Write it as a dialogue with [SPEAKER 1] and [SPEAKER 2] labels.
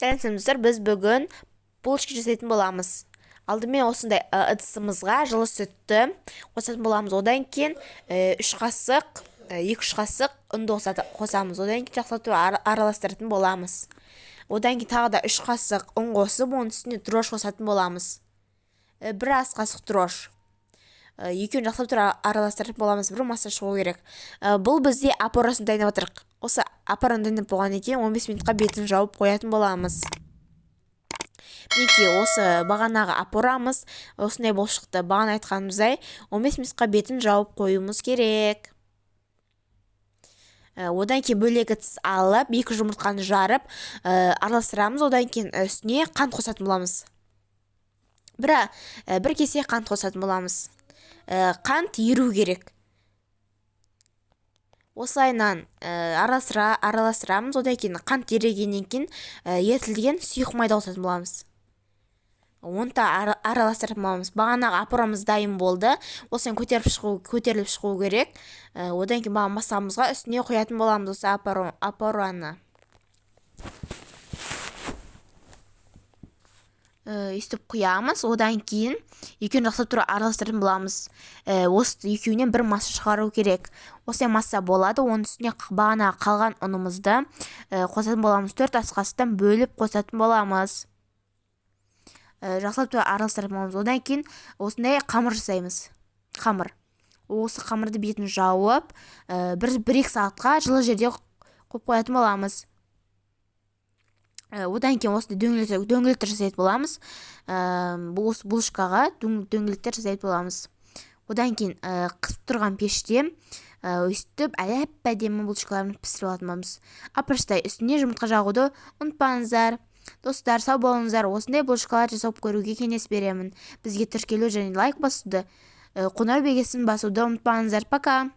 [SPEAKER 1] Сәлеметсіздер, біз бүгін булочка жасайтын боламыз. Алдымен осындай ыдысымызға жылы сүтті қосатын боламыз. Одан кейін 2-3 қасық ұнды қосамыз. Одан кейін жақсылап араластыратын боламыз. Одан кейін тағы да 3 қасық ұн қосып, оның үстіне дрож қосатын боламыз. 1 ас қасық дрож. Екеуін жақсылап араластыратын боламыз. Бір масса шығу керек. Бұл бізде апарасын дайындап отырық. Осы апараны дайындап болғаннан кейін 15 минутқа бетін жауып қоятын боламыз. Мінекей осы бағанағы апарамыз осындай болып шықты. Бағана айтқанымыздай 15 минутқа бетін жауып қоюымыз керек. Одан кейін бөлек ыдыс алып, 2 жұмыртқаны жарып араластырамыз. Одан кейін үстіне қант қосатын боламыз. Бір кесе қант қосатын боламыз. Қант еру керек. Осылайынан араластырамыз. Одан кейін қант ерігеннен кейін ерітілген сұйық майда қосатын боламыз. Оны да араластырып боламыз. Бағанағы апарамыз дайын болды. Осыны көтеріліп шығу керек. Одан кейін масамызға үстіне қоятын боламыз осы апараны. Үстіп құямыз. Одан кейін екеуін жақсылап араластыратын боламыз. Осы екеуінен бір масса шығару керек. Осылай масса болады. Оның үстіне бағана қалған ұнымызды қосатын боламыз. 4 ас қасықтан бөліп қосатын боламыз. Жақсылап араластыратын боламыз. Одан кейін осындай қамыр жасаймыз. Осы қамырды бетін жауып, 1-2 сағатқа жылы жерде қойып қоятын боламыз. Одан кейін осындай дөңгелектер жасайтын боламыз. Осы булочкаға дөңгелектер жасайтын боламыз. Одан кейін қысып тұрған пеште өстіп әдемі булочкаларын пісіріп алатын боламыз. Апарыштай үстіне жұмыртқа жағуды ұмытпаңыздар. Достар, сау болыңыздар. Осындай булочкалар жасап көруге кеңес беремін. Бізге тіркелу және лайк басуды, қоңырау белгісін басуды ұмытпаңыздар. Пока.